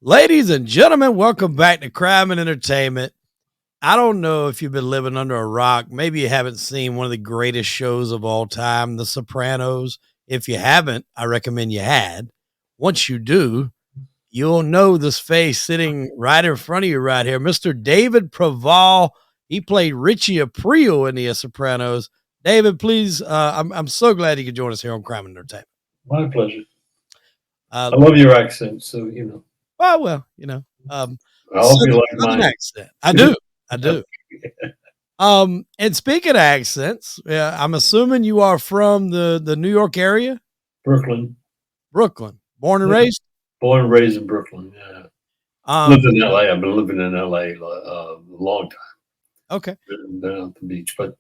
Ladies and gentlemen, welcome back to Crime and Entertainment. I don't know if you've been living under a rock. Maybe you haven't seen one of the greatest shows of all time, The Sopranos. If you haven't, I recommend you had. Once you do, you'll know this face sitting right in front of you right here. Mr. David Proval. He played Richie Aprile in The Sopranos. David, please, I'm so glad you could join us here on Crime and Entertainment. My pleasure. Uh, I love your accent, so you know. I hope you like Southern mine. accent. I do. I do. And speaking of accents, I'm assuming you are from the New York area? Brooklyn. Brooklyn. Born and raised? Born and raised in Brooklyn, yeah. Lived in LA. I've been living in LA a long time. Okay. Been out the beach, but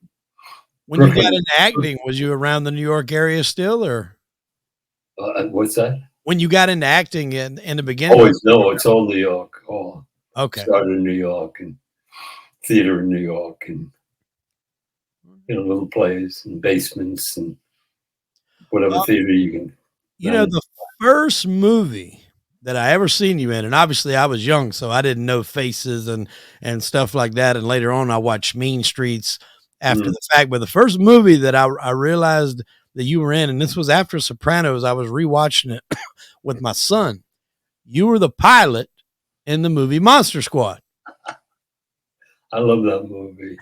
when Brooklyn, you got into acting, was you around the New York area still, or? What's that? When you got into acting in the beginning? Always, no, it's all New York. Oh, okay. Started in New York and theater in New York and little plays and basements and whatever theater you can. The first movie that I ever seen you in, and obviously I was young, so I didn't know faces and stuff like that. And later on, I watched Mean Streets after the fact. But the first movie that I realized that you were in, and this was after Sopranos, I was rewatching it with my son. You were the pilot in the movie Monster Squad. I love that movie.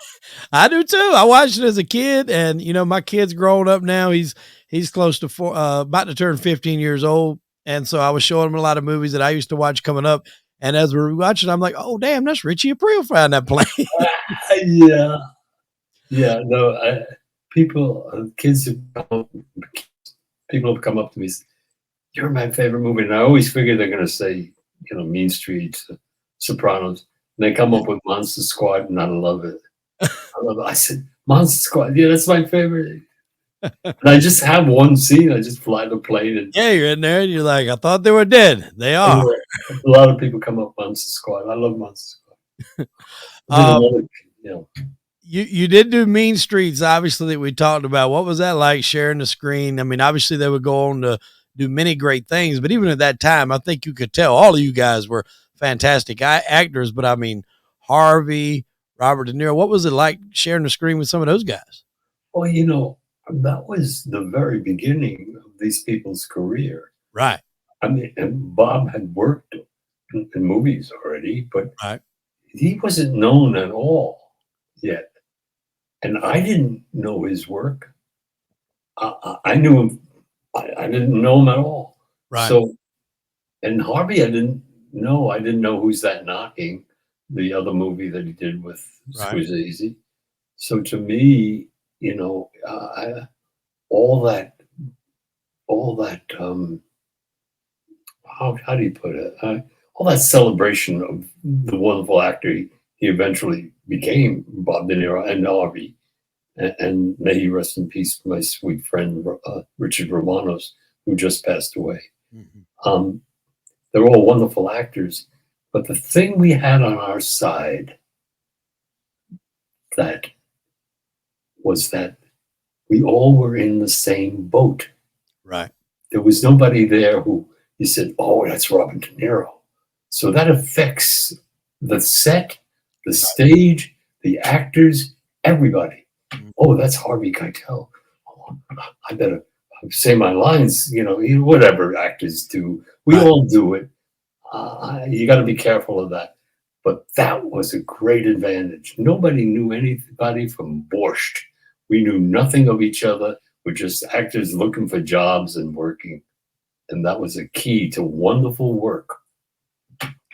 I do too. I watched it as a kid, and my kid's growing up now. He's close to about to turn 15 years old, and so I was showing him a lot of movies that I used to watch coming up. And as we were watching, I'm like, "Oh, damn, that's Richie Aprile flying that plane." Yeah. No, people have come up to me. And said, "You're my favorite movie," and I always figure they're going to say, Mean Streets, Sopranos. And they come up with Monster Squad, and I love it. I said, Monster Squad, yeah, that's my favorite. And I just have one scene. I just fly the plane. And you're in there, and you're like, I thought they were dead. They are. A lot of people come up Monster Squad. I love Monster Squad. You did do Mean Streets, obviously, that we talked about. What was that like, sharing the screen? I mean, obviously, they would go on to do many great things, but even at that time, I think you could tell all of you guys were fantastic actors. But I mean, Harvey, Robert De Niro, what was it like sharing the screen with some of those guys? Well, that was the very beginning of these people's career. Right. I mean, and Bob had worked in movies already, but he wasn't known at all yet. And I didn't know his work. I knew him. I didn't know him at all. Right. So, and Harvey, I didn't know Who's That Knocking, the other movie that he did with Scorsese. So to me, all that, how do you put it? All that celebration of the wonderful actor he eventually became, Bob De Niro and Harvey, and may he rest in peace, my sweet friend Richard Romanos, who just passed away. Mm-hmm. They're all wonderful actors, but the thing we had on our side that we all were in the same boat. Right. There was nobody there who you said, "Oh, that's Robert De Niro." So that affects the set, the stage, the actors, everybody. Mm-hmm. Oh, that's Harvey Keitel. Oh, I better say my lines. Whatever actors do, we all do it. You got to be careful of that. But that was a great advantage. Nobody knew anybody from Borscht. We knew nothing of each other. We're just actors looking for jobs and working. And that was a key to wonderful work.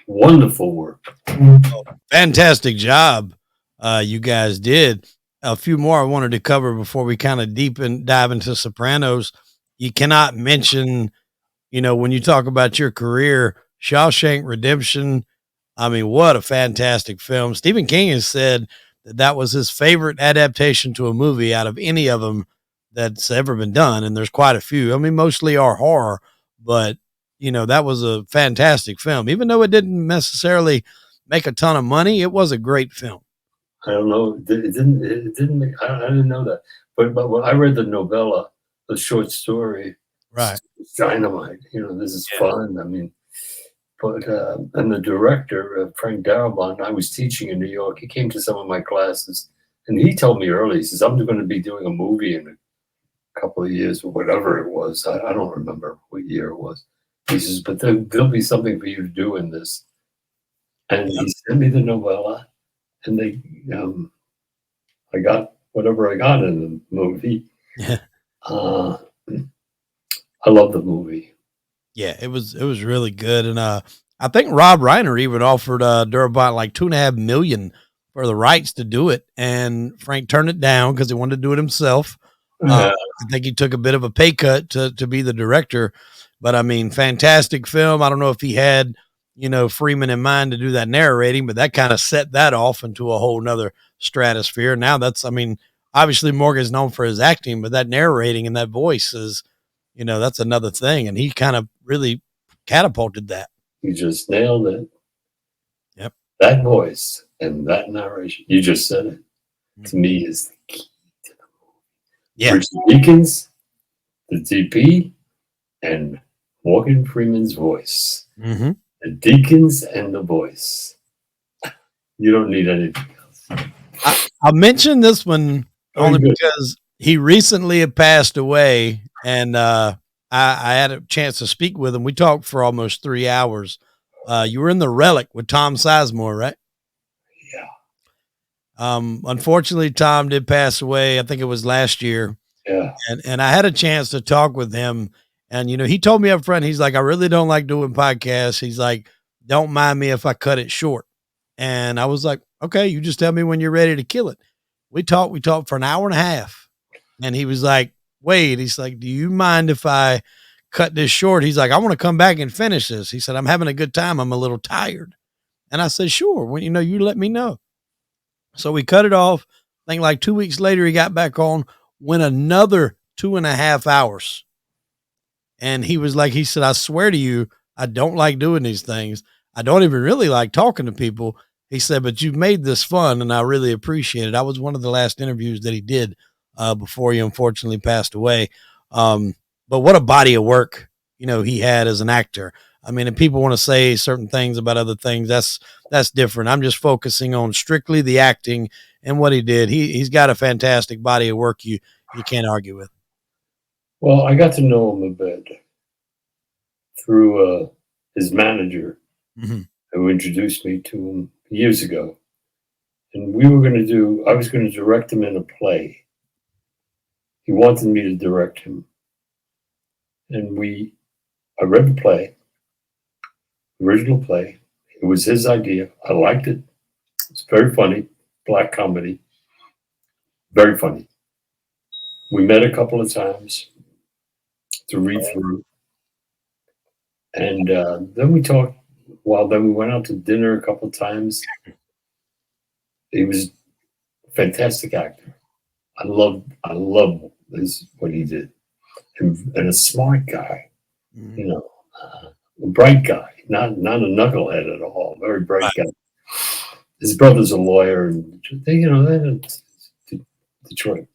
Wonderful work. Fantastic job you guys did. A few more I wanted to cover before we kind of dive into Sopranos. You cannot mention, when you talk about your career, Shawshank Redemption. I mean, what a fantastic film. Stephen King has said that was his favorite adaptation to a movie out of any of them that's ever been done. And there's quite a few. I mean, mostly are horror, but that was a fantastic film. Even though it didn't necessarily make a ton of money, it was a great film. I don't know. It didn't make, I didn't know that. But when I read the novella, the short story, right? It's dynamite. This is fun. I mean, But and the director, Frank Darabont, I was teaching in New York. He came to some of my classes, and he told me early. He says, "I'm going to be doing a movie in a couple of years, or whatever it was. I don't remember what year it was." He says, "But there'll be something for you to do in this." And he sent me the novella, and I got whatever I got in the movie. Yeah. I love the movie. Yeah, it was really good. And I think Rob Reiner even offered Darabont like $2.5 million for the rights to do it, and Frank turned it down because he wanted to do it himself. I think he took a bit of a pay cut to be the director, but I mean, fantastic film. I don't know if he had, Freeman in mind to do that narrating, but that kind of set that off into a whole nother stratosphere. Now that's, I mean, obviously Morgan's known for his acting, but that narrating and that voice is, that's another thing. And he kind of really catapulted that. You just nailed it. Yep. That voice and that narration, you just said it, to me is the key to the movie. Yeah. Richard Deakins, the DP, and Morgan Freeman's voice. Mm-hmm. The Deakins and the voice. You don't need anything else. I mentioned this one only because he recently had passed away, and I had a chance to speak with him. We talked for almost 3 hours. You were in The Relic with Tom Sizemore, right? Yeah. Unfortunately, Tom did pass away. I think it was last year. Yeah. And I had a chance to talk with him, and he told me up front, he's like, "I really don't like doing podcasts." He's like, "Don't mind me if I cut it short." And I was like, "Okay, you just tell me when you're ready to kill it." We talked for an hour and a half, and he was like, "Wait," he's like, "Do you mind if I cut this short?" He's like, "I want to come back and finish this." He said, "I'm having a good time. I'm a little tired." And I said, "Sure. When you let me know." So we cut it off. I think like 2 weeks later, he got back on, went another 2.5 hours. And he was like, he said, "I swear to you, I don't like doing these things. I don't even really like talking to people." He said, "But you've made this fun, and I really appreciate it." I was one of the last interviews that he did before he unfortunately passed away. But what a body of work, he had as an actor. I mean, if people want to say certain things about other things, that's different. I'm just focusing on strictly the acting and what he did. He's got a fantastic body of work you can't argue with. Well, I got to know him a bit through his manager, who introduced me to him years ago. And I was going to direct him in a play. He wanted me to direct him. And I read the play, original play. It was his idea. I liked it. It's very funny, black comedy, very funny. We met a couple of times to read through. And then we talked. Well, then we went out to dinner a couple of times. He was a fantastic actor. I love what he did, and a smart guy, a bright guy, not a knucklehead at all. Very bright guy. His brother's a lawyer, and they're in Detroit.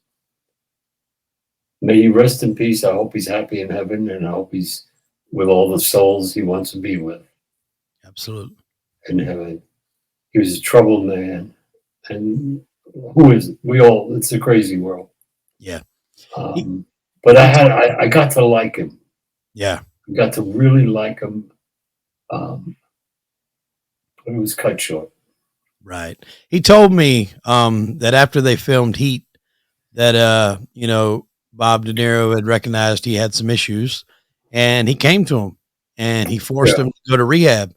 May he rest in peace. I hope he's happy in heaven, and I hope he's with all the souls he wants to be with. Absolutely. In heaven. He was a troubled man. And who is it? It's a crazy world. Yeah. But I got to like him. Yeah. I got to really like him. But it was cut short. Right. He told me that after they filmed Heat, that Bob De Niro had recognized he had some issues, and he came to him and he forced him to go to rehab.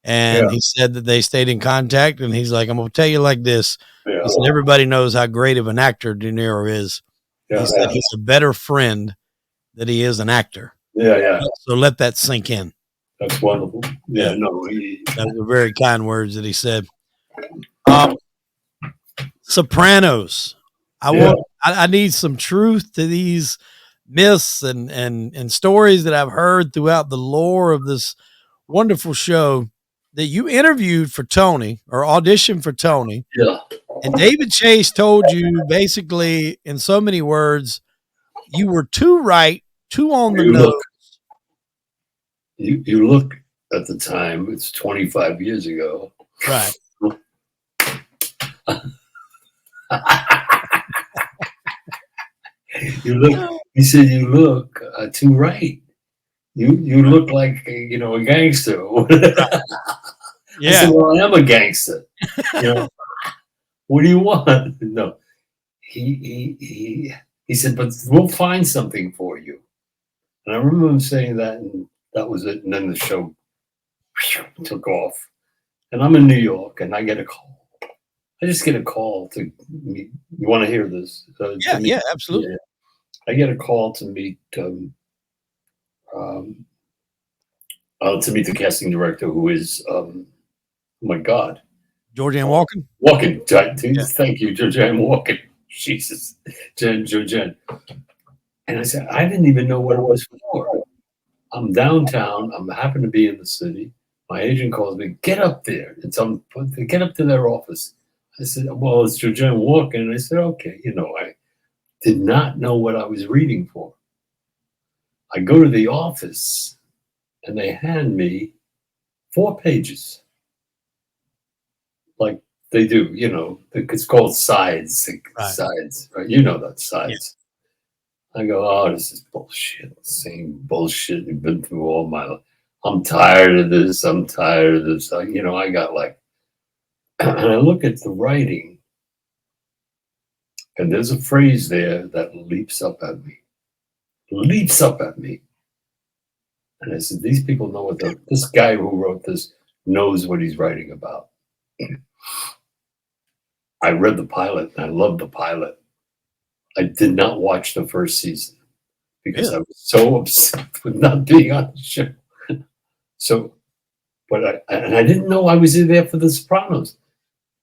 And he said that they stayed in contact, and he's like, "I'm going to tell you like this." Yeah. He said, "Everybody knows how great of an actor De Niro is." He said he's a better friend than he is an actor. Yeah. So let that sink in. That's wonderful. Yeah. No, that were very kind words that he said. Sopranos. I need some truth to these myths and stories that I've heard throughout the lore of this wonderful show that you interviewed for Tony or auditioned for Tony. Yeah. And David Chase told you basically in so many words, you were too right, too on the nose. You look at the time. It's 25 years ago. Right. You look. He said, "You look too right. You look like a gangster." I said, Yeah. "Well, I am a gangster. You know, what do you want?" No, he said, "But we'll find something for you." And I remember him saying that, and that was it. And then the show took off. And I'm in New York, and I get a call. I just get a call to meet. You want to hear this? Yeah, absolutely. Yeah. I get a call to meet um, to meet the casting director, who is oh my God, Georgianne Walken. Walken. Yeah. Thank you, Georgianne Walken. Jesus, Georgianne. And I said, I didn't even know what it was for. I'm downtown. I'm happen to be in the city. My agent calls me, get up there. Get up to their office. I said, well, it's Georgianne Walken. And I said, okay. I did not know what I was reading for. I go to the office and they hand me 4 pages. Like they do, it's called sides. Right. Sides, right? You know that sides. Yeah. I go, oh, this is bullshit. Same bullshit you've been through all my life. I'm tired of this. I'm tired of this. I got like, and I look at the writing, and there's a phrase there that leaps up at me. Leaps up at me. And I said, these people know what this guy who wrote this knows what he's writing about. I read the pilot, and I loved the pilot. I did not watch the first season because I was so upset with not being on the show. So, but I didn't know I was in there for the Sopranos.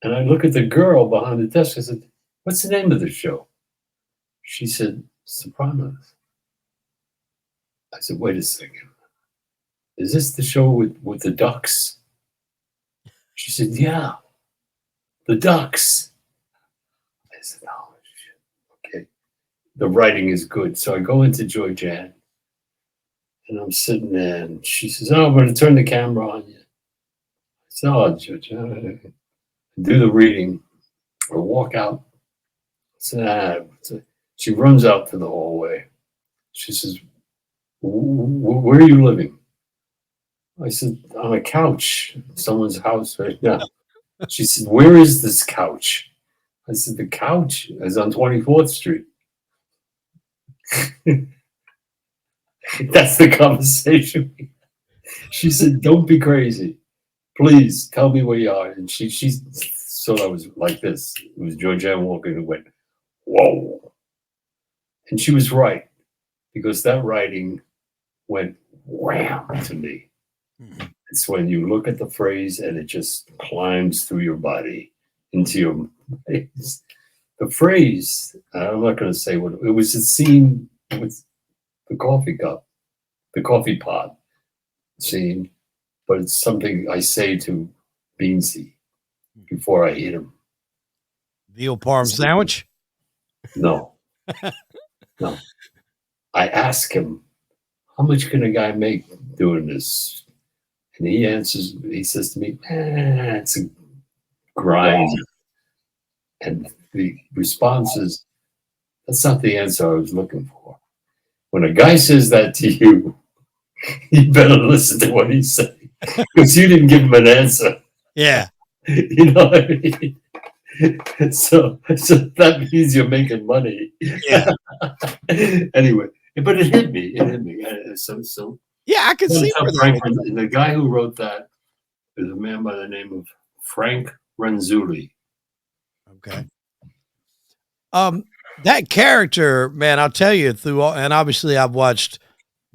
And I look at the girl behind the desk. I said, what's the name of the show? She said, Sopranos. I said, wait a second. Is this the show with the ducks? She said, yeah, the ducks. I said, oh, shit. Okay. The writing is good. So I go into Georgianne, and I'm sitting there, and she says, oh, I'm going to turn the camera on you. I said, oh, Georgianne. Do the reading or walk out. So, she runs out to the hallway. She says, where are you living? I said, on a couch in someone's house right now. She said, where is this couch? I said, the couch is on 24th Street. That's the conversation. She said, don't be crazy. Please tell me where you are. And she so I was like this. It was Georgianne Walken who went, whoa. And she was right, because that writing went wham to me. Mm-hmm. It's when you look at the phrase and it just climbs through your body into your face. The phrase, I'm not going to say what it was, a scene with the coffee cup, the coffee pot scene, but it's something I say to Beansy before I eat him. Veal parm sandwich? No. No. I ask him, how much can a guy make doing this? And he says to me, it's a grind. And the response is, that's not the answer I was looking for. When a guy says that to you, you better listen to what he's saying, because you didn't give him an answer. Yeah. You know what I mean? So that means you're making money. Yeah. Anyway, but it hit me. So yeah, I can see where the guy who wrote that is a man by the name of Frank Renzulli. Okay. That character, man, I'll tell you and obviously I've watched,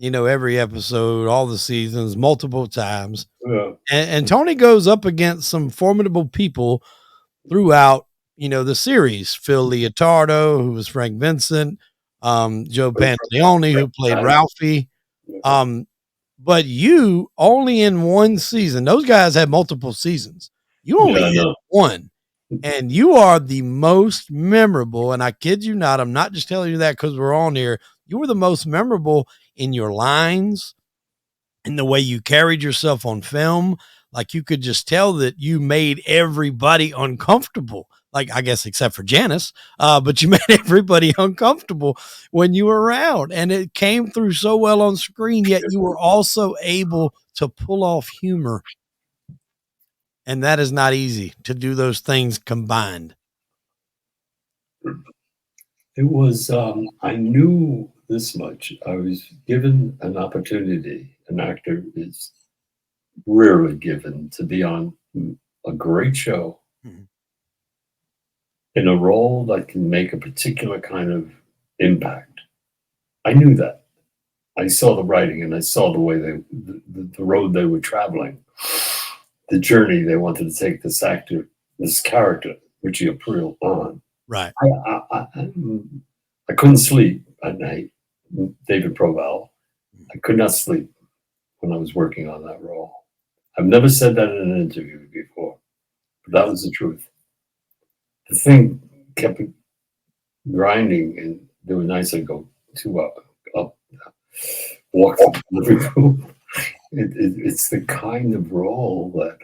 every episode, all the seasons, multiple times. Yeah. And Tony goes up against some formidable people throughout, the series. Phil Leotardo, who was Frank Vincent, Joe Pantaleone, who played Ralphie. But you only in one season, those guys had multiple seasons. You only had one. And you are the most memorable, and I kid you not, I'm not just telling you that because we're on here. You were the most memorable in your lines, and the way you carried yourself on film, like you could just tell that you made everybody uncomfortable. Like, I guess except for Janice, but you made everybody uncomfortable when you were around, and it came through so well on screen. Yet you were also able to pull off humor, and that is not easy to do those things combined. It was, I knew this much. I was given an opportunity. An actor is rarely given to be on a great show Mhm. in a role that can make a particular kind of impact. I knew that. I saw the writing and I saw the way the road they were traveling, the journey they wanted to take this actor, this character, Richie Aprile, on. Right. I couldn't sleep at night. David Proval. I could not sleep when I was working on that role. I've never said that in an interview before, but that was the truth. The thing kept grinding, and there were nights I'd go up, walk through the living room. It's the kind of role that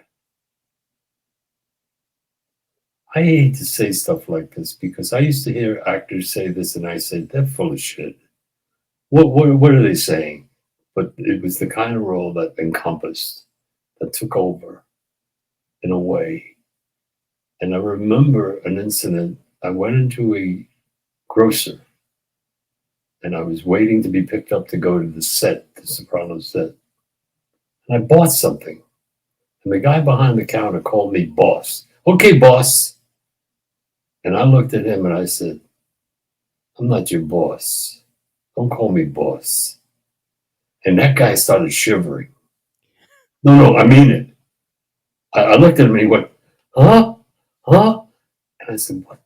I hate to say stuff like this because I used to hear actors say this, and I said they're full of shit. What are they saying? But it was the kind of role that encompassed, that took over in a way. And I remember an incident. I went into a grocer and I was waiting to be picked up to go to the set, the Sopranos set. And I bought something. And the guy behind the counter called me boss. Okay, boss. And I looked at him and I said, I'm not your boss. Don't call me boss. And that guy started shivering. No, I mean it. I looked at him and he went, huh? Huh? And I said, what?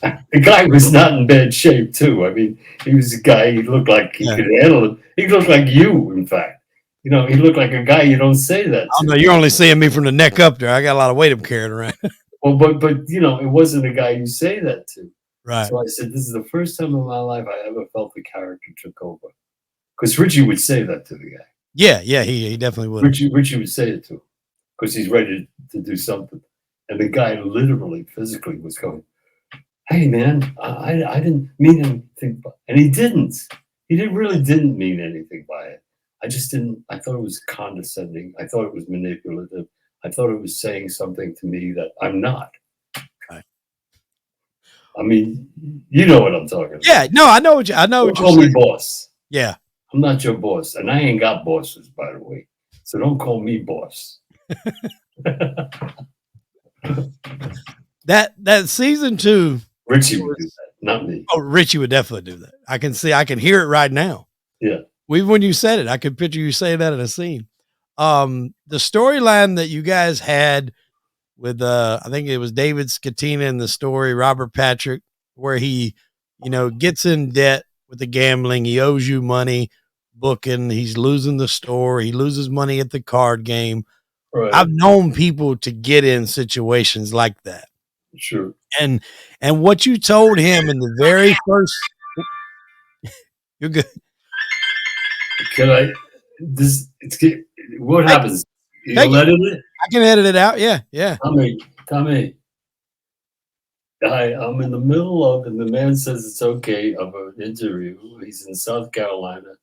The guy was not in bad shape, too. I mean, he was a guy, he looked like he could handle it. He looked like you, in fact. You know, he looked like a guy you don't say that to. Oh, no, you're only seeing me from the neck up there. I got a lot of weight I'm carrying around. Well, but you know, it wasn't a guy you say that to. Right. So I said, this is the first time in my life I ever felt the character took over. Because Richie would say that to the guy. Yeah, he definitely would. Richie would say it to him because he's ready to do something. And the guy literally, physically was going, hey, man, I didn't mean anything. And he didn't. He really didn't mean anything by it. I just didn't. I thought it was condescending. I thought it was manipulative. I thought it was saying something to me that I'm not. Right. I mean, you know what I'm talking about. Yeah, no, I know what you're Don't call me boss. Yeah. I'm not your boss. And I ain't got bosses, by the way. So don't call me boss. That season 2. Richie would do that, not me. Oh, Richie would definitely do that. I can hear it right now. Yeah. Even when you said it, I could picture you saying that in a scene. The storyline that you guys had with I think it was David Scatina in the story, Robert Patrick, where he, gets in debt with the gambling. He owes you money, booking. He's losing the store. He loses money at the card game. Right. I've known people to get in situations like that. Sure. And what you told him in the very first, you're good. Can I? What happens? You'll edit it? I can edit it out. Yeah. Tommy. I'm in the middle of, and the man says it's okay, of an interview. He's in South Carolina.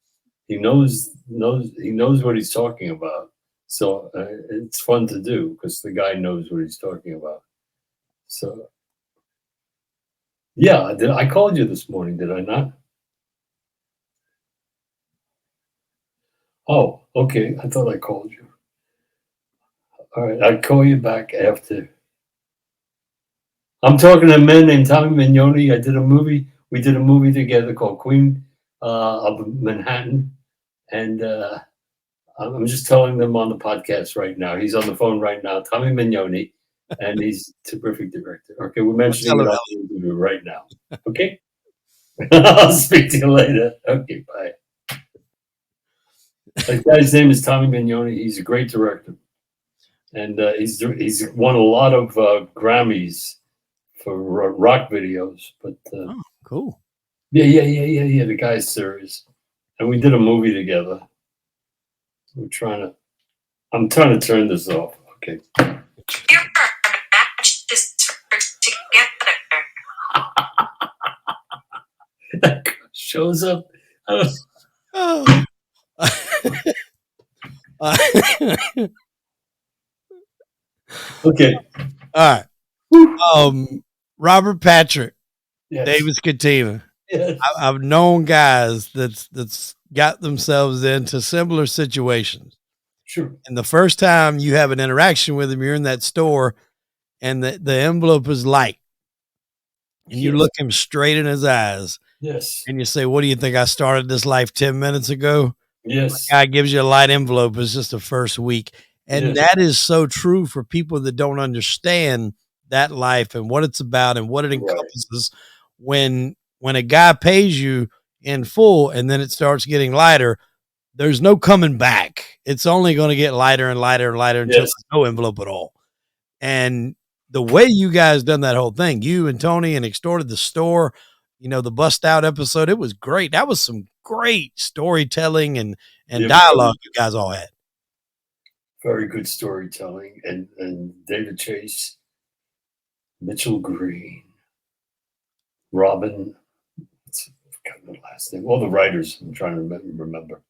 He knows what he's talking about. So it's fun to do because the guy knows what he's talking about. So, yeah, I called you this morning, did I not? Oh, okay. I thought I called you. All right, I'll call you back after. I'm talking to a man named Tommy Mignoni. We did a movie together called Queen of Manhattan. And I'm just telling them on the podcast right now. He's on the phone right now, Tommy Mignoni, and he's a terrific director. Okay, we're mentioning it on the interview right now. Okay? I'll speak to you later. Okay, bye. That guy's name is Tommy Mignoni. He's a great director. And he's won a lot of Grammys for rock videos. But cool. Yeah. The guy's serious. And we did a movie together. I'm trying to turn this off. Okay. That shows up. Oh. Okay. All right. Robert Patrick, Yes. David Scattina. Yes. I've known guys that's got themselves into similar situations. Sure. And the first time you have an interaction with him, you're in that store and the envelope is light. And you Yes. look him straight in his eyes Yes. and you say, "What do you think I started this life 10 minutes ago?" Yes. Guy gives you a light envelope. It's just the first week. And Yes. that is so true for people that don't understand that life and what it's about and what it encompasses. When a guy pays you in full and then it starts getting lighter, there's no coming back. It's only going to get lighter and lighter and lighter until Yes. there's no envelope at all. And the way you guys done that whole thing, you and Tony, and extorted the store, the bust out episode, it was great. That was some great storytelling and Yeah, dialogue you guys all had. very good storytelling. And David Chase, Mitchell Green, Robin, I've forgotten the last name. All the writers, I'm trying to remember.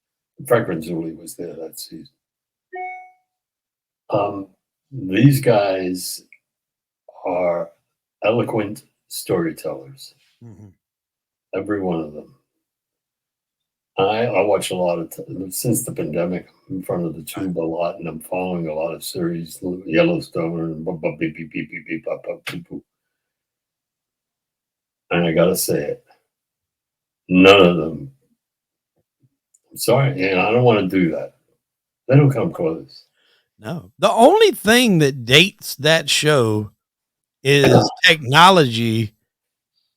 Frank Renzulli was there that season. These guys are eloquent storytellers. Mhm. Every one of them. I watch a lot of since the pandemic. I'm in front of the tube a lot, and I'm following a lot of series, Yellowstone, and beep, beep, beep, beep, beep, pop, pop, boop, boop. And I gotta say it, none of them. I'm sorry, and I don't want to do that. They don't come close. No. The only thing that dates that show is technology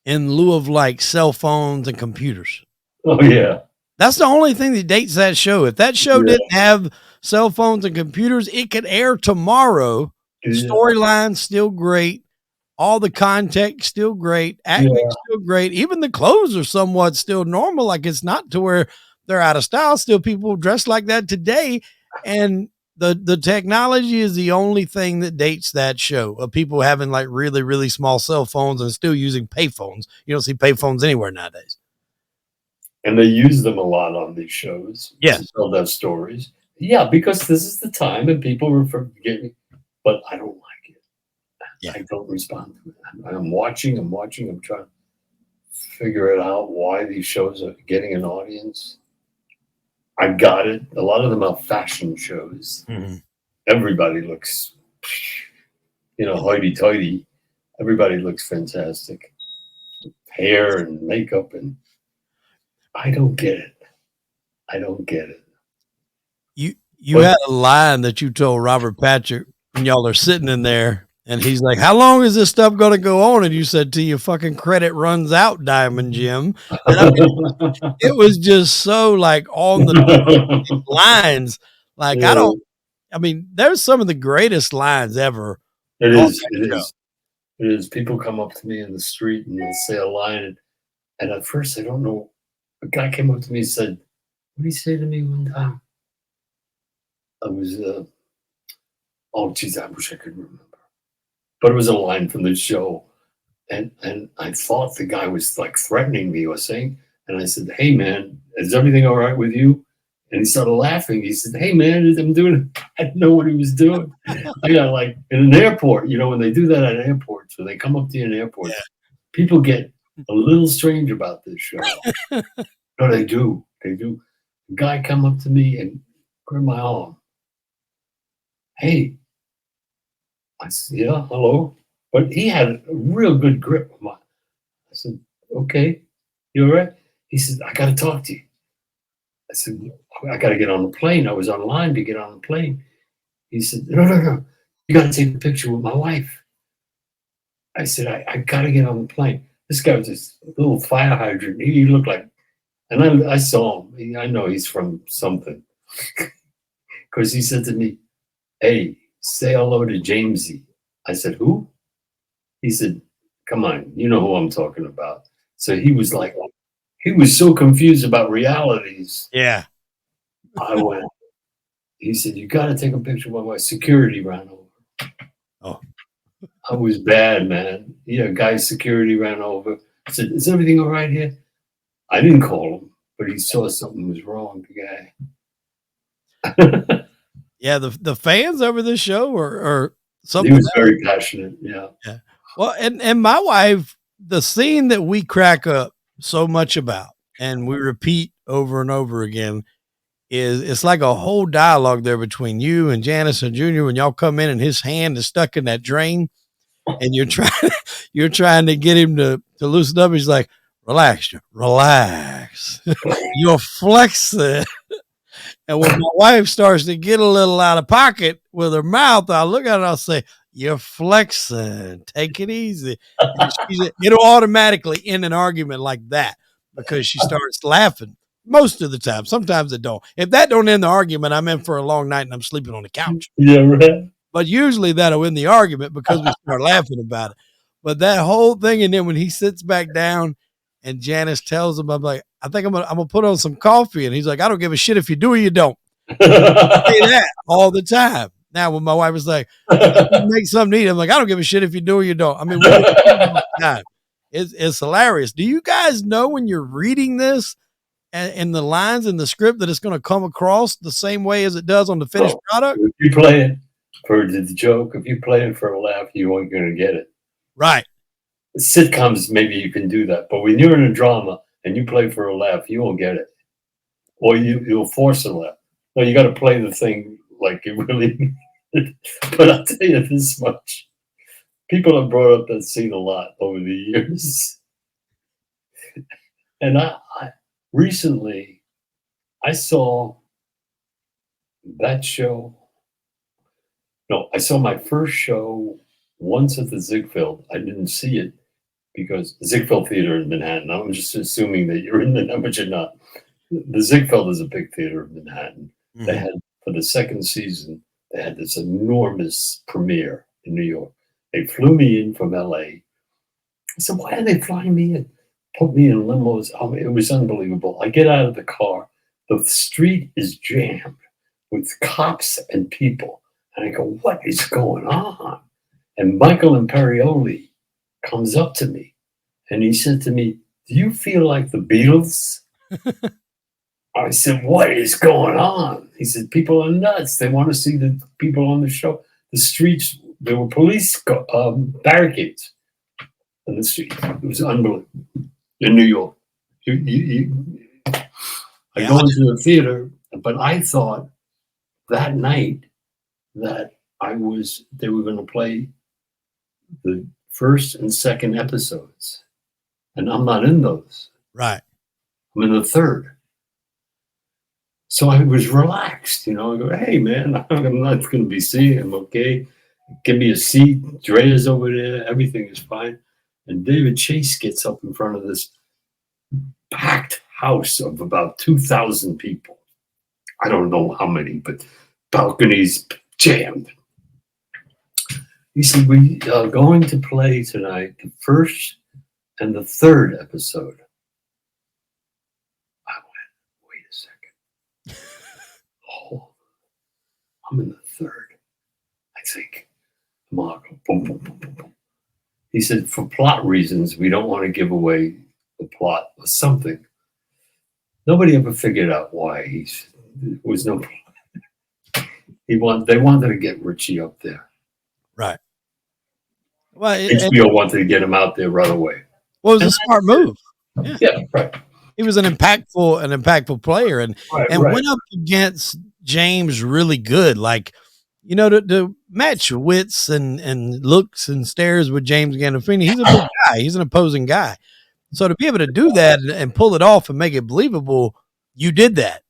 in lieu of like cell phones and computers. Oh yeah, That's the only thing that dates that show. If that show yeah, didn't have cell phones and computers, it could air tomorrow. yeah, Storyline still great. All the context still great. Acting yeah. still great. Even the clothes are somewhat still normal. Like it's not to where they're out of style. Still people dress like that today. And the technology is the only thing that dates that show of people having like really, really small cell phones and still using payphones. You don't see payphones anywhere nowadays. And they use them a lot on these shows to Yes. tell their stories. Yeah, because this is the time, and people are forgetting. But I don't like it. Yeah. I don't respond to it. I'm watching. I'm trying to figure it out why these shows are getting an audience. I got it. A lot of them are fashion shows. Mhm. Everybody looks, hoity-toity. Everybody looks fantastic. Hair and makeup, and I don't get it. I don't get it. You But had a line that you told Robert Patrick when y'all are sitting in there, and he's like, "How long is this stuff gonna go on?" And you said, "Till your fucking credit runs out, Diamond Jim." And I mean, it was just so like on the lines. Like Yeah, I mean, there's some of the greatest lines ever it on is. that It show. is. It is. People come up to me in the street and they'll say a line, and at first I don't know. A guy came up to me and said, "What did he say to me one time?" I was, oh, geez, I wish I could remember. But it was a line from the show, and I thought the guy was like threatening me or saying, and I said, "Hey man, is everything all right with you?" And he started laughing. He said, "Hey man, I'm doing." I didn't know what he was doing. I got like in an airport, when they do that at airports, when they come up to you in airports, people get a little strange about this show. No, they do. They do. A guy come up to me and grab my arm. Hey, I said, yeah, hello. But he had a real good grip on my. I said, okay, you all right? He said, I got to talk to you. I said, I got to get on the plane. I was online to get on the plane. He said, no. You got to take a picture with my wife. I said, I got to get on the plane. This guy was this little fire hydrant. He looked like, and I saw him. I know he's from something. Because he said to me, hey, say hello to Jamesy. I said, who? He said, come on, you know who I'm talking about. So he was like, he was so confused about realities. Yeah. I went, he said, you got to take a picture while my security ran over. Oh. I was bad, man. Yeah, guy's security ran over. I said, is everything all right here? I didn't call him, but he saw something was wrong, the guy. Yeah, the fans over this show are something He was else. very passionate, yeah. Yeah. Well, and my wife, the scene that we crack up so much about and we repeat over and over again is it's like a whole dialogue there between you and Janice and Junior when y'all come in and his hand is stuck in that drain and you're trying to get him to loosen up. He's like, relax, relax. You're flexing. And when my wife starts to get a little out of pocket with her mouth, I'll look at her and I'll say, you're flexing. Take it easy. It'll automatically end an argument like that because she starts laughing most of the time. Sometimes it don't. If that don't end the argument, I'm in for a long night and I'm sleeping on the couch. Yeah, right. But usually that'll end the argument because we start laughing about it. But that whole thing, and then when he sits back down and Janice tells him, I'm like, I think I'm gonna put on some coffee. And he's like, I don't give a shit if you do or you don't. I say that all the time. Now when my wife was like, make something to eat, I'm like, I don't give a shit if you do or you don't. I mean, we do it all the time. It's hilarious. Do you guys know when you're reading this and the lines in the script that it's going to come across the same way as it does on the finished product? If you play it for the joke, if you play it for a laugh, you aren't going to get it. Right. Sitcoms, maybe you can do that. But when you're in a drama and you play for a laugh, you won't get it. Or you'll force a laugh. No, you got to play the thing like you really. But I'll tell you this much: people have brought up that scene a lot over the years, and I recently I saw that show. No, I saw my first show once at the Ziegfeld. I didn't see it because the Ziegfeld Theater in Manhattan. I'm just assuming that you're in Manhattan, but you're not. The Ziegfeld is a big theater in Manhattan. Mm-hmm. They had, for the second season, they had this enormous premiere in New York. They flew me in from LA. I said, why are they flying me in? Put me in limos. I mean, it was unbelievable. I get out of the car. The street is jammed with cops and people. And I go, what is going on? And Michael Imperioli comes up to me and he said to me, do you feel like the Beatles? I said, what is going on? He said, people are nuts. They want to see the people on the show. The streets, there were police barricades on the street. It was unbelievable. In New York. I go into the theater, but I thought that night that they were going to play the first and second episodes. And I'm not in those. Right. I'm in the third. So I was relaxed, I go, hey, man, I'm not going to be seeing him, okay? Give me a seat. Drea's over there. Everything is fine. And David Chase gets up in front of this packed house of about 2,000 people. I don't know how many, but balconies jammed. He said, we are going to play tonight the first and the third episode. I went, wait a second. Oh, I'm in the third. I think. Marco, boom, boom, boom, boom, boom. He said, for plot reasons, we don't want to give away the plot or something. Nobody ever figured out why there was no plot. They wanted to get Richie up there. Right. Well, HBO wanted to get him out there right away. Well, it was a smart move. Yeah, right. He was an impactful player and went up against James really good. Like, to match wits and looks and stares with James Gandolfini, he's a big guy. He's an opposing guy. So to be able to do that and pull it off and make it believable, you did that.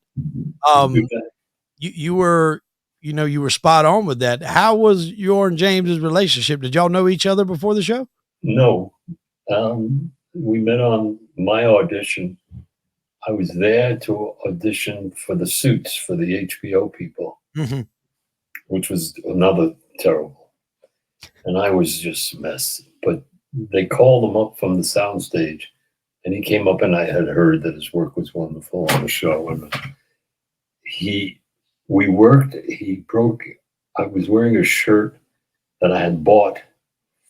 You were spot on with that. How was your and James's relationship? Did y'all know each other before the show? No. We met on my audition. I was there to audition for the Suits for the HBO people, which was another terrible. And I was just a mess. But they called them up from the soundstage And he came up, and I had heard that his work was wonderful on the show. And we worked. He broke. I was wearing a shirt that I had bought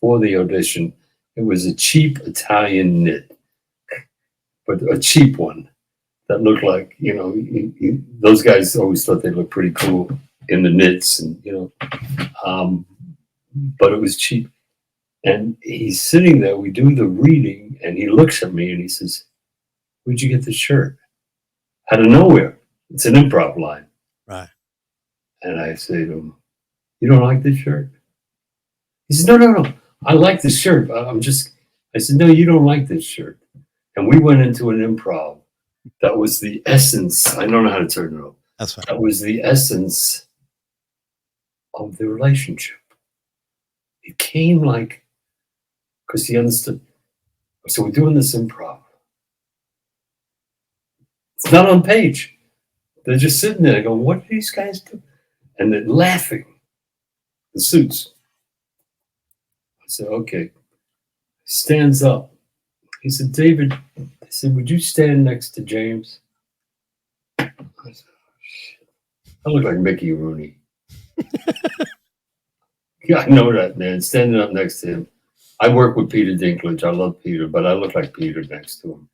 for the audition. It was a cheap Italian knit, but a cheap one that looked like, those guys always thought they looked pretty cool in the knits, and but it was cheap. And he's sitting there. We do the reading, and he looks at me and he says, "Where'd you get this shirt?" Out of nowhere. It's an improv line. Right. And I say to him, "You don't like this shirt?" He says, No. I like this shirt. I said, "No, you don't like this shirt." And we went into an improv. That was the essence. I don't know how to turn it off. That's fine. That was the essence of the relationship. It came because he understood. So we're doing this improv. It's not on page. They're just sitting there going, "What do these guys do?" And they're laughing. The suits. I said, "Okay." He stands up. He said, "David," I said, "would you stand next to James?" I said, "Oh, shit. I look like Mickey Rooney." Yeah, I know that, man. Standing up next to him. I work with Peter Dinklage. I love Peter, but I look like Peter next to him.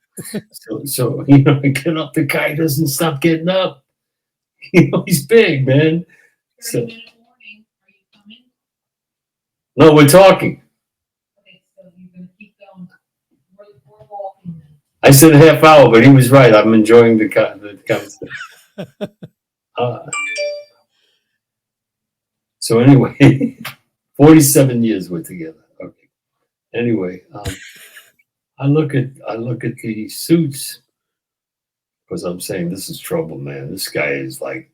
So I get up. The guy doesn't stop getting up. He's big, man. 30-minute warning. Are you coming? No, we're talking. Okay, so you're going to keep going. We're walking then. I said a half hour, but he was right. I'm enjoying the conversation. So anyway, 47 years we're together. Okay. Anyway, I look at the suits because I'm saying, this is trouble, man. This guy is like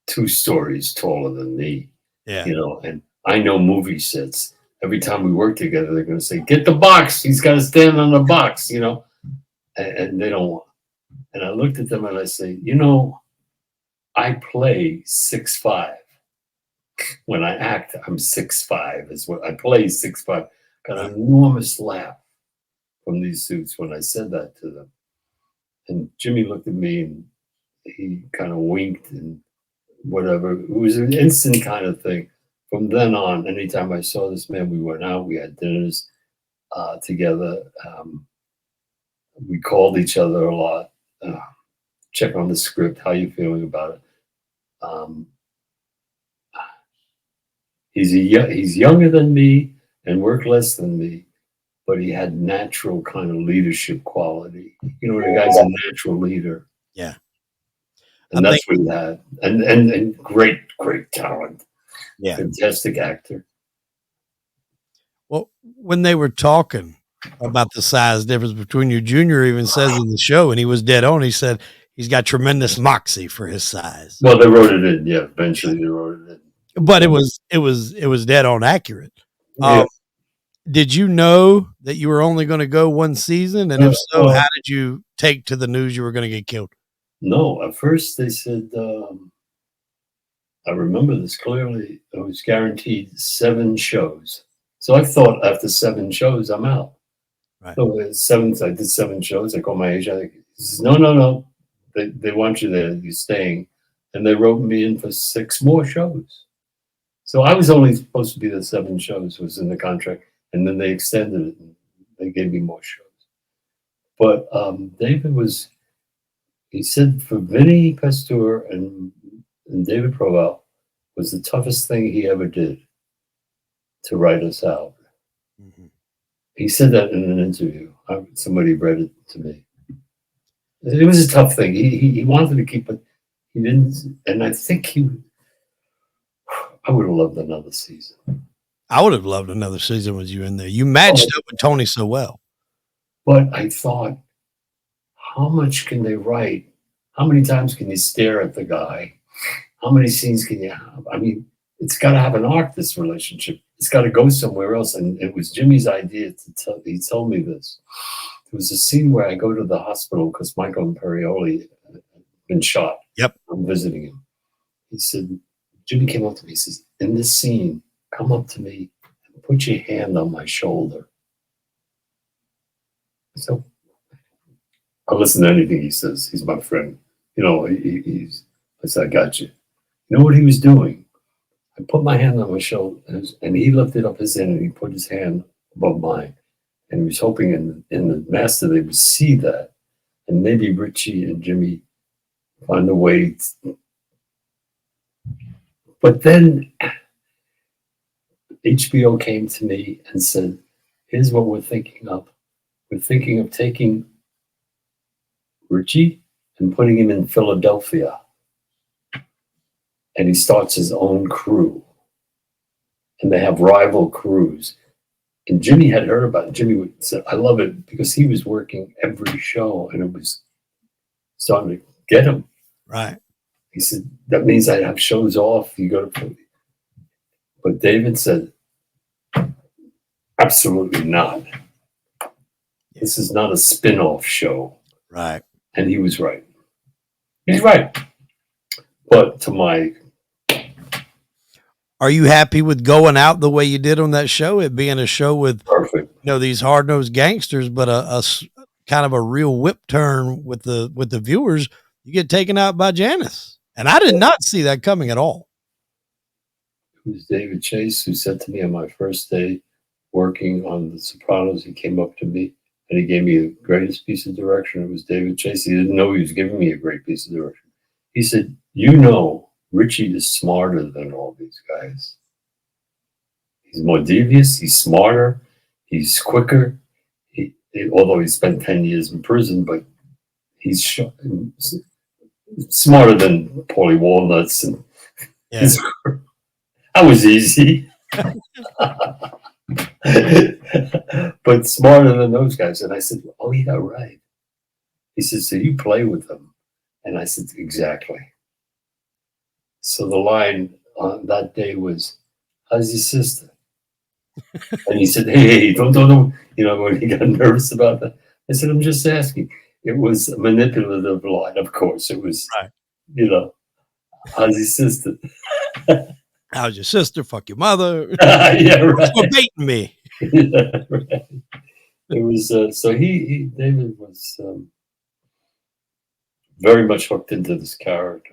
2 stories taller than me. Yeah. And I know movie sets. Every time we work together, they're going to say, "Get the box. He's got to stand on the box," and they don't want. And I looked at them and I say, I play 6'5". When I act, I'm 6'5" is what I play 6'5". Got an enormous laugh from these suits when I said that to them. And Jimmy looked at me and he kind of winked and whatever. It was an instant kind of thing. From then on, anytime I saw this man, we went out, we had dinners together. We called each other a lot, check on the script, how you feeling about it. He's younger than me and worked less than me, but he had natural kind of leadership quality. The guy's a natural leader. Yeah. And that's what he had. And great talent. Yeah. Fantastic actor. Well, when they were talking about the size difference between you, Junior even says in the show, and he was dead on, he said he's got tremendous moxie for his size. Well, they wrote it in. Yeah, eventually they wrote it in. But it was dead on accurate. Yeah. Did you know that you were only going to go 1 season? And if so, how did you take to the news you were going to get killed? No, at first they said, I remember this clearly, I was guaranteed 7 shows. So I thought after 7 shows, I'm out. Right. So I did 7 shows. I called my agent. He says, no. They want you there. You're staying. And they wrote me in for 6 more shows. So I was only supposed to be the 7 shows was in the contract. And then they extended it. And they gave me more shows. But David he said for Vinny Pasteur and David Proval was the toughest thing he ever did to write us out. Mm-hmm. He said that in an interview. Somebody read it to me. It was a tough thing. He wanted to keep it. He didn't, and I think I would have loved another season. I would have loved another season with you in there. You matched up with Tony so well. But I thought, how much can they write? How many times can you stare at the guy? How many scenes can you have? I mean, it's got to have an arc, this relationship. It's got to go somewhere else. And it was Jimmy's idea he told me this. There was a scene where I go to the hospital because Michael Imperioli had been shot. Yep. I'm visiting him. He said, Jimmy came up to me. He says, in this scene, come up to me and put your hand on my shoulder. So I'll listen to anything he says. He's my friend. You know, I said, I got you. You know what he was doing? I put my hand on my shoulder, and he lifted up his hand, and he put his hand above mine. And he was hoping in the master they would see that. And maybe Richie and Jimmy find a way. But then HBO came to me and said, here's what we're thinking of. We're thinking of taking Richie and putting him in Philadelphia. And he starts his own crew. And they have rival crews. And Jimmy had heard about it. Jimmy said, I love it, because he was working every show and it was starting to get him. Right. He said, that means I'd have shows off. You go to, but David said, absolutely not. This is not a spin-off show. Right. And he was right. He's right. But to my... Are you happy with going out the way you did on that show? It being a show with, perfect. You know, these hard-nosed gangsters, but a kind of a real whip turn with the viewers. You get taken out by Janice. And I did not see that coming at all. It was David Chase who said to me on my first day working on The Sopranos, he came up to me and he gave me the greatest piece of direction. It was David Chase. He didn't know he was giving me a great piece of direction. He said, you know, Richie is smarter than all these guys. He's more devious. He's smarter. He's quicker. Although he spent 10 years in prison, but he's smarter than Paulie Walnuts. And yeah. That was easy. But smarter than those guys. And I said, oh, yeah, right. He said, so you play with them? And I said, exactly. So the line on that day was, how's your sister? And he said, hey, don't, you know, when he got nervous about that. I said, I'm just asking. It was a manipulative line, of course. It was, right. You know, how's your sister? How's your sister? Fuck your mother. Yeah, right. For baiting me. Yeah, right. It was, so David was very much hooked into this character.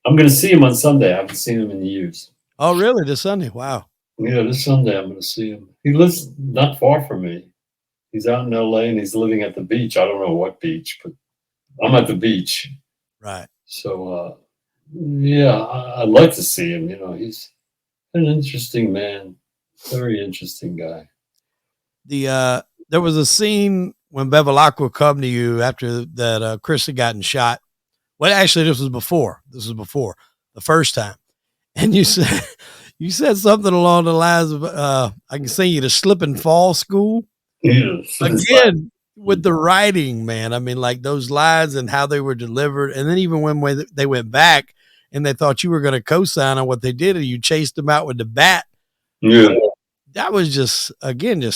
I'm going to see him on Sunday. I haven't seen him in years. Oh, really? This Sunday? Wow. Yeah, this Sunday I'm going to see him. He lives not far from me. He's out in LA and he's living at the beach. I don't know what beach, but I'm at the beach. Right. So, yeah, I'd like to see him. You know, he's an interesting man. Very interesting guy. There was a scene when Bevilacqua come to you after that Chris had gotten shot. Well, actually, this was before the first time. And you said something along the lines of, I can send you to slip and fall school. Yes. Again, with the writing, man. I mean, like those lines and how they were delivered. And then even when they went back and they thought you were going to co-sign on what they did, and you chased them out with the bat. Yeah. That was just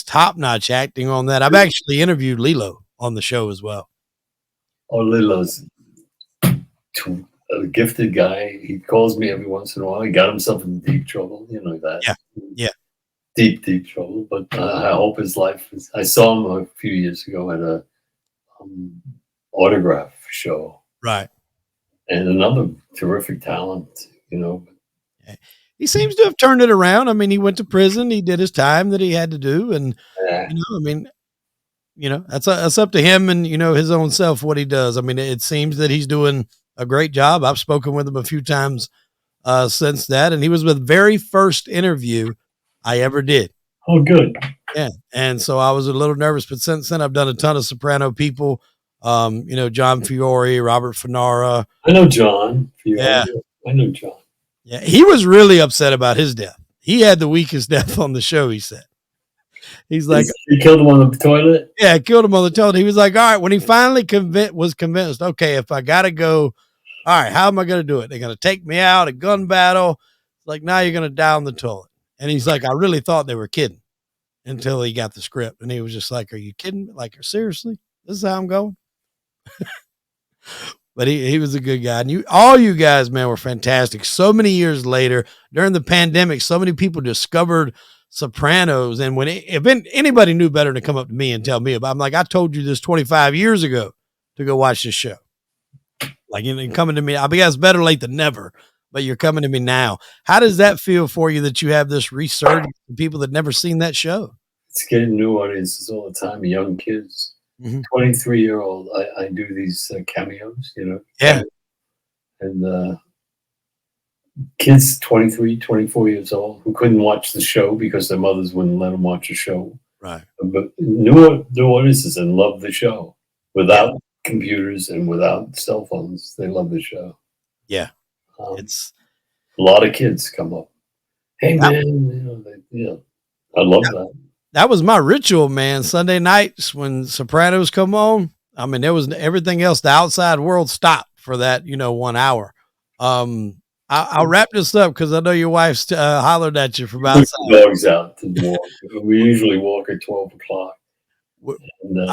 top-notch acting on that. I've actually interviewed Lilo on the show as well. Oh, Lilo's a gifted guy. He calls me every once in a while. He got himself in deep trouble, you know that. Yeah. Deep trouble. But I hope his life is. I saw him a few years ago at a autograph show. Right. And another terrific talent, you know. He seems to have turned it around. I mean, he went to prison. He did his time that he had to do, and you know, I mean, you know, that's up to him and, you know, his own self what he does. I mean, it seems that he's doing a great job. I've spoken with him a few times since that, and he was the very first interview I ever did. Oh, good. Yeah, and so I was a little nervous, but since then I've done a ton of Soprano people. You know, John Fiore, Robert Fanara. I know John Fiore. Yeah, I know John. Yeah, he was really upset about his death. He had the weakest death on the show, he said. He's like, he killed him on the toilet? Yeah, killed him on the toilet. He was like, all right, when he finally was convinced, okay, if I got to go, all right, how am I going to do it? They're going to take me out, a gun battle. It's like, now you're going to die on the toilet. And he's like, I really thought they were kidding until he got the script. And he was just like, are you kidding? Like, seriously? This is how I'm going? But he was a good guy. And all you guys, man, were fantastic. So many years later, during the pandemic, so many people discovered Sopranos. And if anybody knew better to come up to me and tell me about, I'm like, I told you this 25 years ago. to go watch the show. Like, you're coming to me. I guess better late than never, but you're coming to me now. How does that feel for you that you have this resurgence of people that never seen that show? It's getting new audiences all the time, young kids. 23-year-old, I do these cameos, Yeah. And kids 23, 24 years old who couldn't watch the show because their mothers wouldn't let them watch the show. Right. But new audiences and love the show without computers and without cell phones. They love the show. Yeah. It's a lot of kids come up. Hey, man, I love that. That was my ritual, man. Sunday nights when Sopranos come on, I mean, there was everything else. The outside world stopped for that, 1 hour. I'll wrap this up because I know your wife's hollered at you from outside. Dogs out to walk. We usually walk at 12 o'clock. And,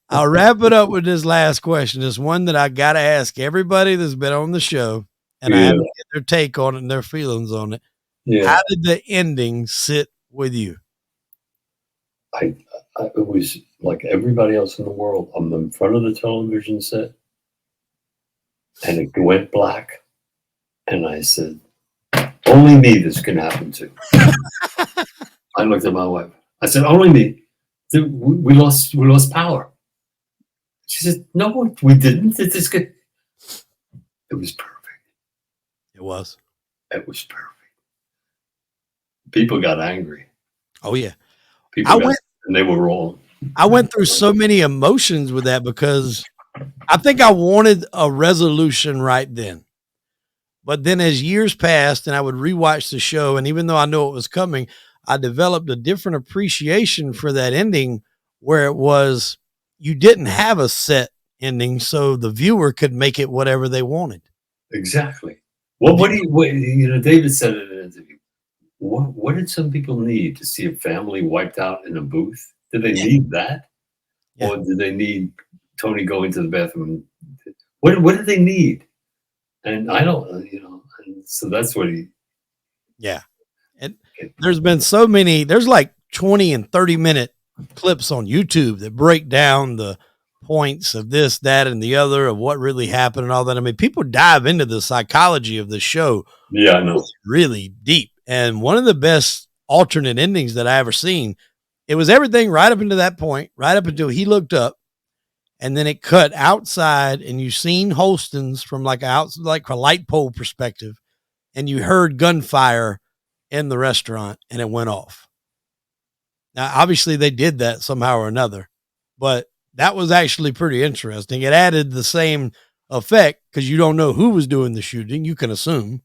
I'll wrap it up with this last question. It's one that I got to ask everybody that's been on the show, and I have to get their take on it and their feelings on it. Yeah. How did the ending sit with you? It was like everybody else in the world. I'm in front of the television set, and it went black, and I said, "Only me this can happen to." I looked at my wife. I said, "Only me. We lost power." She said, "No, we didn't. It is good." It was perfect. It was. It was perfect. People got angry. Oh yeah. And they were wrong. I went through so many emotions with that because I think I wanted a resolution right then. But then as years passed and I would rewatch the show, and even though I know it was coming, I developed a different appreciation for that ending where it was you didn't have a set ending, so the viewer could make it whatever they wanted. Exactly. Well, David said in an interview, what did some people need to see a family wiped out in a booth? Did they need that? Yeah. Or did they need Tony going to the bathroom? What did they need? And I don't, and so that's what he. Yeah. And there's been so many, there's like 20 and 30-minute clips on YouTube that break down the points of this, that, and the other of what really happened and all that. I mean, people dive into the psychology of the show. Yeah, I know. Really deep. And one of the best alternate endings that I ever seen, it was everything right up into that point, right up until he looked up, and then it cut outside, and you seen Holston's from like a light pole perspective, and you heard gunfire in the restaurant, and it went off. Now, obviously, they did that somehow or another, but that was actually pretty interesting. It added the same effect because you don't know who was doing the shooting. You can assume.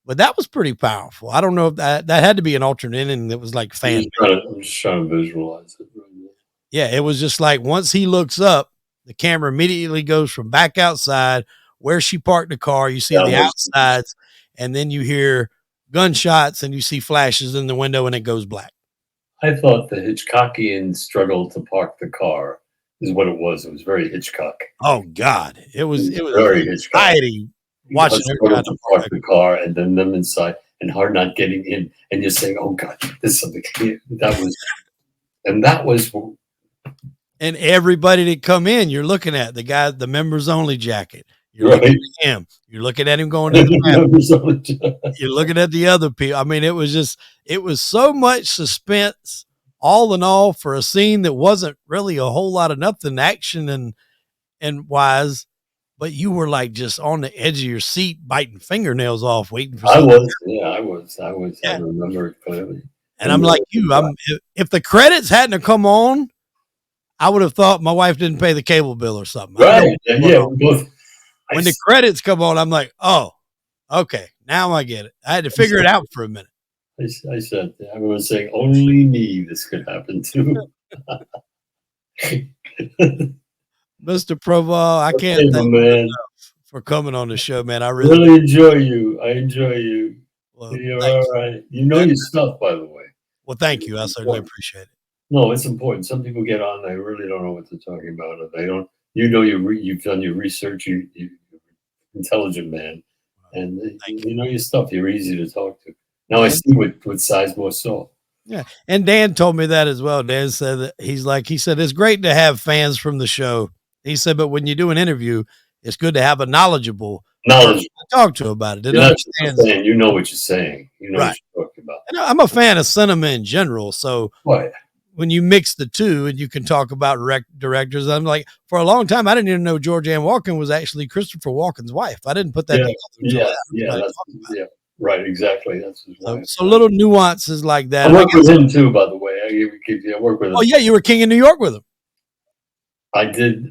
But that was pretty powerful. I don't know if that had to be an alternate ending that was like fan. I'm just trying to visualize it. Yeah, it was just like once he looks up, the camera immediately goes from back outside where she parked the car. You see the outsides, and then you hear gunshots and you see flashes in the window, and it goes black. I thought the Hitchcockian struggle to park the car is what it was. It was very Hitchcock. Oh God, it was very Hitchcock. Watching her to park the car and then them inside and her not getting in, and you're saying, "Oh God, there's something here." That was, and everybody that come in, you're looking at the guy, the members only jacket. You're right. Looking at him. You're looking at him going to the You're looking at the other people. I mean, it was so much suspense, all in all, for a scene that wasn't really a whole lot of nothing action and wise. But you were like just on the edge of your seat, biting fingernails off, waiting for something. I was. Yeah. I remember it clearly. And I'm like you. If the credits hadn't come on, I would have thought my wife didn't pay the cable bill or something. Right. Yeah. When the credits come on, I'm like, oh, okay, now I get it. I had to figure it out for a minute. I said, I was saying, only me this could happen to. Mr. Proval, I can't thank you enough for coming on the show, man. I really enjoy you. I enjoy you. Well, you're all right. You know your stuff, by the way. Well, thank you. I certainly appreciate it. No, it's important. Some people get on, they really don't know what they're talking about. Or they don't. You've done your research. You're intelligent man, and you know your stuff. You're easy to talk to. Now I see what Sizemore saw. Yeah. And Dan told me that as well. Dan said that he said, it's great to have fans from the show. He said, but when you do an interview, it's good to have a knowledgeable person Knowledge. to talk to about it. That You're not just a understands. fan. You know what you're saying. You know Right. what you're talking about. And I'm a fan of cinema in general. So Right. when you mix the two and you can talk about directors, I'm like, for a long time, I didn't even know George Ann Walken was actually Christopher Walken's wife. I didn't put that together until Yeah. Right. Exactly. That's his wife. so little nuances like that. I worked with him too, by the way. I work with him. Oh yeah, you were King of New York with him. I did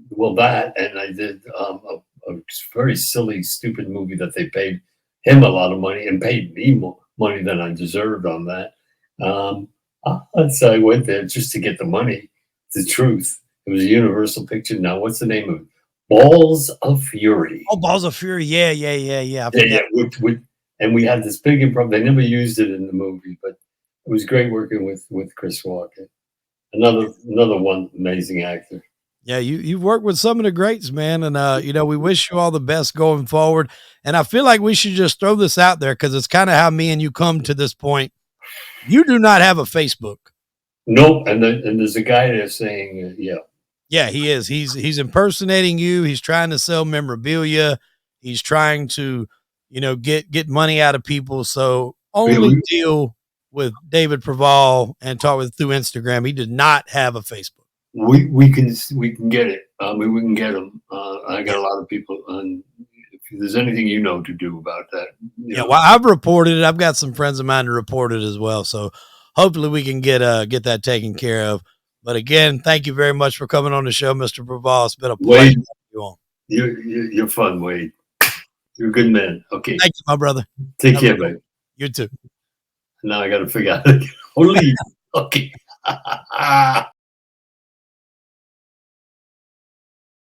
well that, and I did a very silly, stupid movie that they paid him a lot of money and paid me more money than I deserved on that. So I went there just to get the money. The truth. It was a Universal picture. Now, what's the name of it? Balls of Fury. Oh, Balls of Fury. Yeah. Yeah. And we had this big improv. They never used it in the movie, but it was great working with Chris Walken. Another one amazing actor. Yeah, you've worked with some of the greats, man, and we wish you all the best going forward. And I feel like we should just throw this out there because it's kind of how me and you come to this point. You do not have a Facebook. Nope, and there's a guy there saying, yeah, he is. He's impersonating you. He's trying to sell memorabilia. He's trying to, get money out of people. So only deal with David Proval and talk with through Instagram. He did not have a Facebook. We can get it. We can get them. I got a lot of people. If there's anything to do about that, well, I've reported it. I've got some friends of mine to report it as well. So hopefully we can get that taken care of. But again, thank you very much for coming on the show, Mr. Proval. It's been a pleasure having you on. You're fun, Wade. You're a good man. Okay. Thank you, my brother. Take care, babe. You too. Now I got to figure out how to leave. Okay.